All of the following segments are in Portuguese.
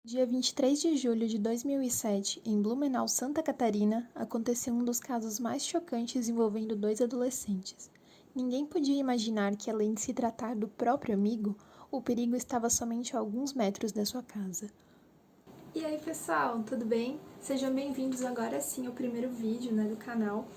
Dia 23 de julho de 2007, em Blumenau, Santa Catarina, aconteceu um dos casos mais chocantes envolvendo dois adolescentes. Ninguém podia imaginar que, além de se tratar do próprio amigo, o perigo estava somente a alguns metros da sua casa. E aí, pessoal, tudo bem? Sejam bem-vindos agora sim ao primeiro vídeo, do canal.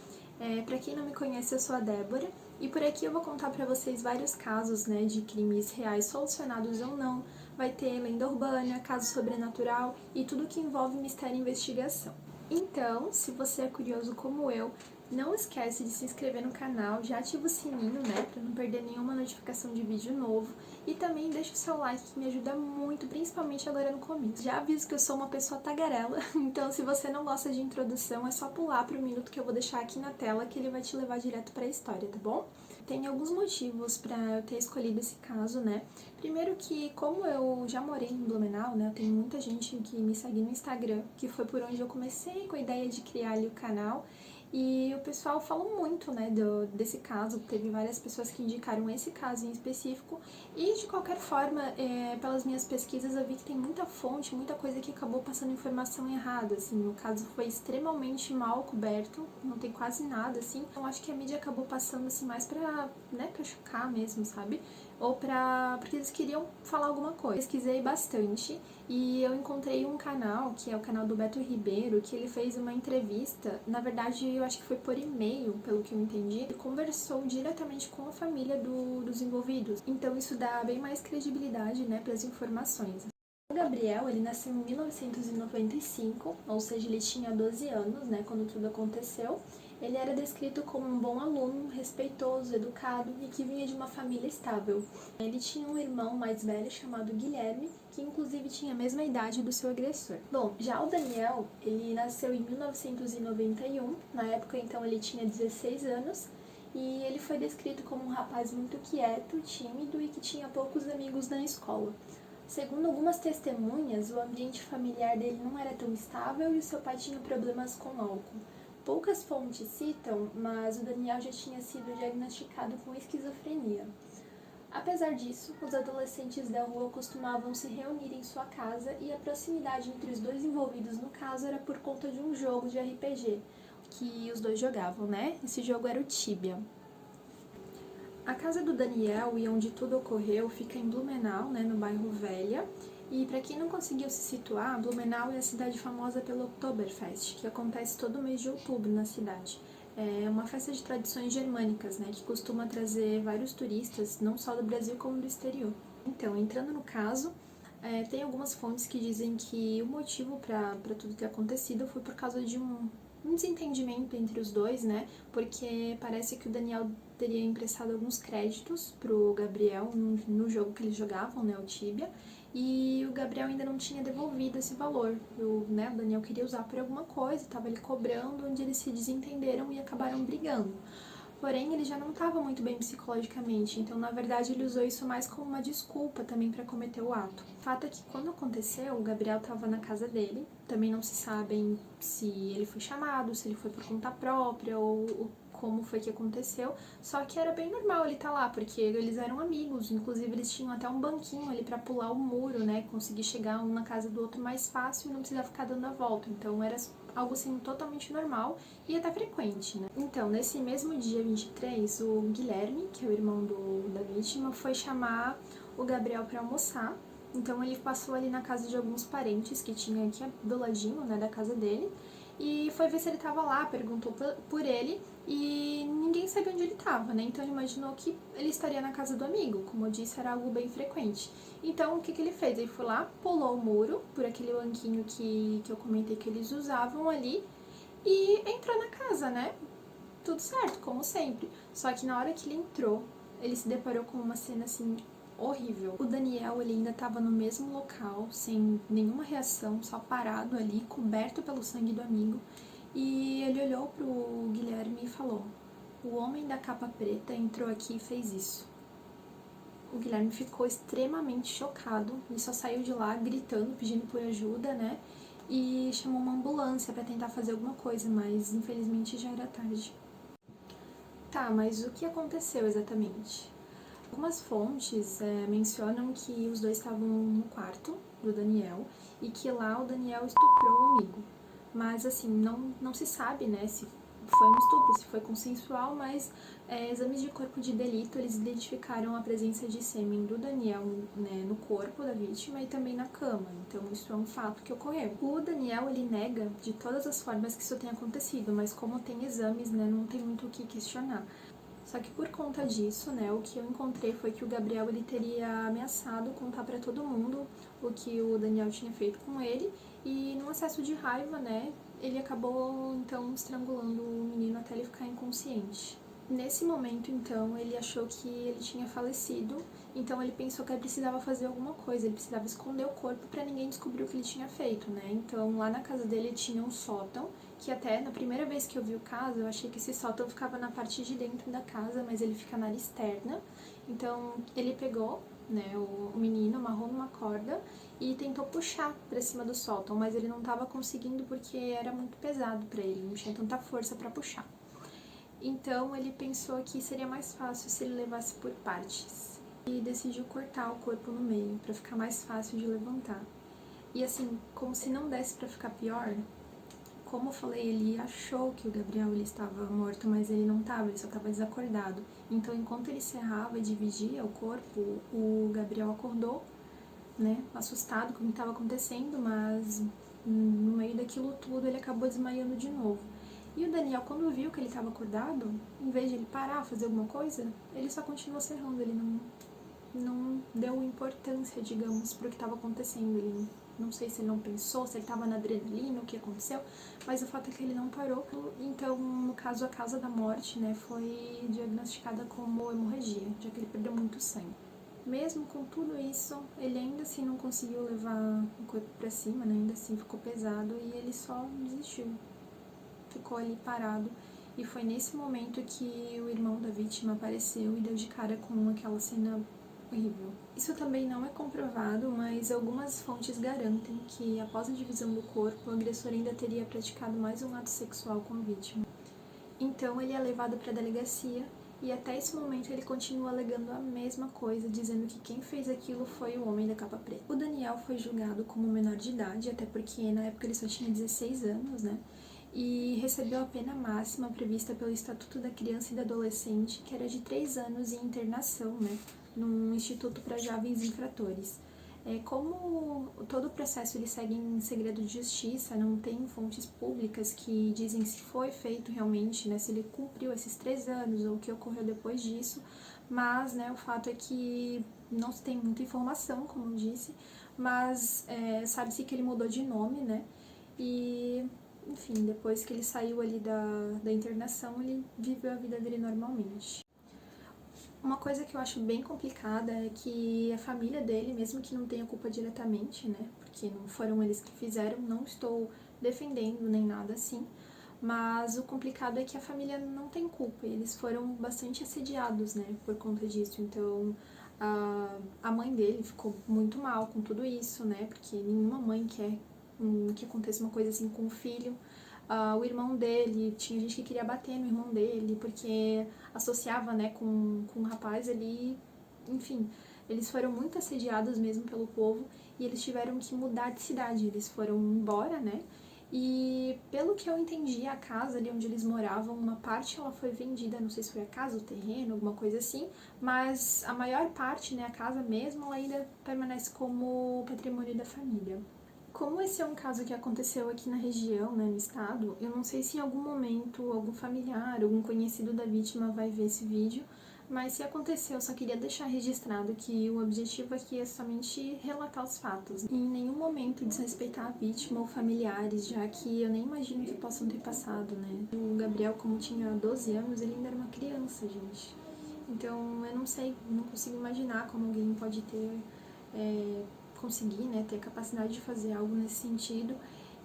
Para quem não me conhece, eu sou a Débora e por aqui eu vou contar para vocês vários casos, de crimes reais solucionados ou não. Vai ter lenda urbana, caso sobrenatural e tudo que envolve mistério e investigação. Então, se você é curioso como eu, não esquece de se inscrever no canal, já ativa o sininho, para não perder nenhuma notificação de vídeo novo. E também deixa o seu like que me ajuda muito, principalmente agora no começo. Já aviso que eu sou uma pessoa tagarela, então se você não gosta de introdução, é só pular para o minuto que eu vou deixar aqui na tela que ele vai te levar direto para a história, tá bom? Tem alguns motivos para eu ter escolhido esse caso, Primeiro que, como eu já morei em Blumenau, eu tenho muita gente que me segue no Instagram, que foi por onde eu comecei com a ideia de criar ali o canal. E o pessoal falou muito, desse caso, teve várias pessoas que indicaram esse caso em específico. E, de qualquer forma, pelas minhas pesquisas, eu vi que tem muita fonte, muita coisa que acabou passando informação errada, assim. O caso foi extremamente mal coberto, não tem quase nada, assim. Então, acho que a mídia acabou passando, assim, mais pra chocar mesmo, sabe? Ou porque eles queriam falar alguma coisa. Pesquisei bastante e eu encontrei um canal, que é o canal do Beto Ribeiro, que ele fez uma entrevista, na verdade eu acho que foi por e-mail, pelo que eu entendi, ele conversou diretamente com a família dos envolvidos, então isso dá bem mais credibilidade, para as informações. O Gabriel, ele nasceu em 1995, ou seja, ele tinha 12 anos, quando tudo aconteceu. Ele era descrito como um bom aluno, respeitoso, educado e que vinha de uma família estável. Ele tinha um irmão mais velho chamado Guilherme, que inclusive tinha a mesma idade do seu agressor. Bom, já o Daniel, ele nasceu em 1991, na época então ele tinha 16 anos, e ele foi descrito como um rapaz muito quieto, tímido e que tinha poucos amigos na escola. Segundo algumas testemunhas, o ambiente familiar dele não era tão estável e o seu pai tinha problemas com álcool. Poucas fontes citam, mas o Daniel já tinha sido diagnosticado com esquizofrenia. Apesar disso, os adolescentes da rua costumavam se reunir em sua casa e a proximidade entre os dois envolvidos no caso era por conta de um jogo de RPG que os dois jogavam, Esse jogo era o Tibia. A casa do Daniel e onde tudo ocorreu fica em Blumenau, no bairro Velha. E para quem não conseguiu se situar, Blumenau é a cidade famosa pelo Oktoberfest, que acontece todo mês de outubro na cidade. É uma festa de tradições germânicas, que costuma trazer vários turistas, não só do Brasil como do exterior. Então, entrando no caso, tem algumas fontes que dizem que o motivo para tudo ter acontecido foi por causa de um desentendimento entre os dois, porque parece que o Daniel teria emprestado alguns créditos pro Gabriel no jogo que eles jogavam, o Tibia, e o Gabriel ainda não tinha devolvido esse valor. O Daniel queria usar por alguma coisa, estava ele cobrando, onde eles se desentenderam e acabaram brigando. Porém, ele já não estava muito bem psicologicamente, então na verdade ele usou isso mais como uma desculpa também para cometer o ato. O fato é que quando aconteceu, o Gabriel estava na casa dele, também não se sabem se ele foi chamado, se ele foi por conta própria ou como foi que aconteceu, só que era bem normal ele estar lá, porque eles eram amigos, inclusive eles tinham até um banquinho ali para pular o muro, conseguir chegar um na casa do outro mais fácil e não precisar ficar dando a volta, então era algo assim totalmente normal e até frequente, Então, nesse mesmo dia 23, o Guilherme, que é o irmão da vítima, foi chamar o Gabriel para almoçar. Então ele passou ali na casa de alguns parentes que tinha aqui do ladinho, da casa dele, e foi ver se ele estava lá, perguntou por ele e ninguém sabia onde ele estava, Então ele imaginou que ele estaria na casa do amigo, como eu disse, era algo bem frequente. Então o que ele fez? Ele foi lá, pulou o muro, por aquele banquinho que eu comentei que eles usavam ali, e entrou na casa, Tudo certo, como sempre. Só que na hora que ele entrou, ele se deparou com uma cena assim horrível. O Daniel, ele ainda estava no mesmo local, sem nenhuma reação, só parado ali, coberto pelo sangue do amigo. E ele olhou pro Guilherme e falou: "O homem da capa preta entrou aqui e fez isso." O Guilherme ficou extremamente chocado e só saiu de lá gritando, pedindo por ajuda, E chamou uma ambulância para tentar fazer alguma coisa, mas infelizmente já era tarde. Tá, mas o que aconteceu exatamente? Algumas fontes mencionam que os dois estavam no quarto, do Daniel e que lá o Daniel estuprou o amigo. Mas assim, não se sabe, né, se foi um estupro, se foi consensual, mas exames de corpo de delito, eles identificaram a presença de sêmen do Daniel, né, no corpo da vítima e também na cama. Então isso é um fato que ocorreu. O Daniel, ele nega de todas as formas que isso tenha acontecido, mas como tem exames, né, não tem muito o que questionar. Só que por conta disso, né, o que eu encontrei foi que o Gabriel ele teria ameaçado contar para todo mundo o que o Daniel tinha feito com ele e num acesso de raiva, né, ele acabou então estrangulando o menino até ele ficar inconsciente. Nesse momento, então, ele achou que ele tinha falecido, então ele pensou que ele precisava fazer alguma coisa, ele precisava esconder o corpo para ninguém descobrir o que ele tinha feito, né? Então, lá na casa dele tinha um sótão, que até na primeira vez que eu vi o caso, eu achei que esse sótão ficava na parte de dentro da casa, mas ele fica na área externa. Então, ele pegou, né, o menino, amarrou numa corda e tentou puxar para cima do sótão, mas ele não estava conseguindo porque era muito pesado para ele, não tinha tanta força para puxar. Então ele pensou que seria mais fácil se ele levasse por partes e decidiu cortar o corpo no meio para ficar mais fácil de levantar. E assim, como se não desse para ficar pior, como eu falei, ele achou que o Gabriel ele estava morto, mas ele não estava, ele só estava desacordado. Então, enquanto ele serrava e dividia o corpo, o Gabriel acordou, né, assustado com o que estava acontecendo, mas no meio daquilo tudo ele acabou desmaiando de novo. E o Daniel, quando viu que ele estava acordado, em vez de ele parar, fazer alguma coisa, ele só continuou serrando, ele não deu importância, digamos, para o que estava acontecendo. Ele não sei se ele não pensou, se ele estava na adrenalina, o que aconteceu, mas o fato é que ele não parou. Então, no caso, a causa da morte, né, foi diagnosticada como hemorragia, já que ele perdeu muito sangue. Mesmo com tudo isso, ele ainda assim não conseguiu levar o corpo para cima, né, ainda assim ficou pesado e ele só desistiu. Ficou ali parado e foi nesse momento que o irmão da vítima apareceu e deu de cara com aquela cena horrível. Isso também não é comprovado, mas algumas fontes garantem que após a divisão do corpo, o agressor ainda teria praticado mais um ato sexual com a vítima. Então ele é levado para a delegacia e até esse momento ele continua alegando a mesma coisa, dizendo que quem fez aquilo foi o homem da capa preta. O Daniel foi julgado como menor de idade, até porque na época ele só tinha 16 anos, né? E recebeu a pena máxima prevista pelo Estatuto da Criança e do Adolescente, que era de 3 anos e internação, né, num instituto para jovens infratores. Como todo o processo ele segue em segredo de justiça, não tem fontes públicas que dizem se foi feito realmente, né, se ele cumpriu esses 3 anos ou o que ocorreu depois disso, mas, né, o fato é que não se tem muita informação, como eu disse, mas sabe-se que ele mudou de nome, né, e enfim, depois que ele saiu ali da internação, ele viveu a vida dele normalmente. Uma coisa que eu acho bem complicada é que a família dele, mesmo que não tenha culpa diretamente, né, porque não foram eles que fizeram, não estou defendendo nem nada assim, mas o complicado é que a família não tem culpa, eles foram bastante assediados, né, por conta disso, então a mãe dele ficou muito mal com tudo isso, né, porque nenhuma mãe quer que aconteça uma coisa assim com o filho. O irmão dele, tinha gente que queria bater no irmão dele, porque associava, né, com um rapaz ali, enfim, eles foram muito assediados mesmo pelo povo e eles tiveram que mudar de cidade, eles foram embora, né, e pelo que eu entendi, a casa ali onde eles moravam, uma parte ela foi vendida, não sei se foi a casa, o terreno, alguma coisa assim, mas a maior parte, né, a casa mesmo, ela ainda permanece como patrimônio da família. Como esse é um caso que aconteceu aqui na região, né, no estado, eu não sei se em algum momento algum familiar, algum conhecido da vítima vai ver esse vídeo, mas se aconteceu, eu só queria deixar registrado que o objetivo aqui é somente relatar os fatos. Em nenhum momento desrespeitar a vítima ou familiares, já que eu nem imagino que possam ter passado, né. O Gabriel, como tinha 12 anos, ele ainda era uma criança, gente. Então, eu não sei, não consigo imaginar como alguém pode ter conseguir, né, ter a capacidade de fazer algo nesse sentido,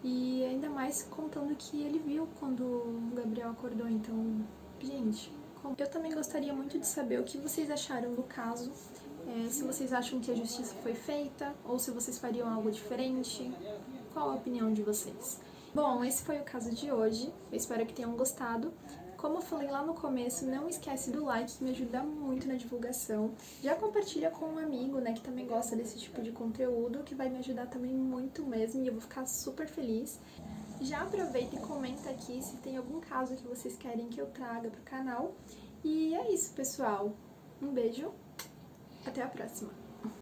e ainda mais contando que ele viu quando o Gabriel acordou. Então, gente, eu também gostaria muito de saber o que vocês acharam do caso, se vocês acham que a justiça foi feita ou se vocês fariam algo diferente. Qual a opinião de vocês? Bom, esse foi o caso de hoje, eu espero que tenham gostado. Como eu falei lá no começo, não esquece do like, que me ajuda muito na divulgação. Já compartilha com um amigo, né, que também gosta desse tipo de conteúdo, que vai me ajudar também muito mesmo, e eu vou ficar super feliz. Já aproveita e comenta aqui se tem algum caso que vocês querem que eu traga pro canal. E é isso, pessoal. Um beijo, até a próxima!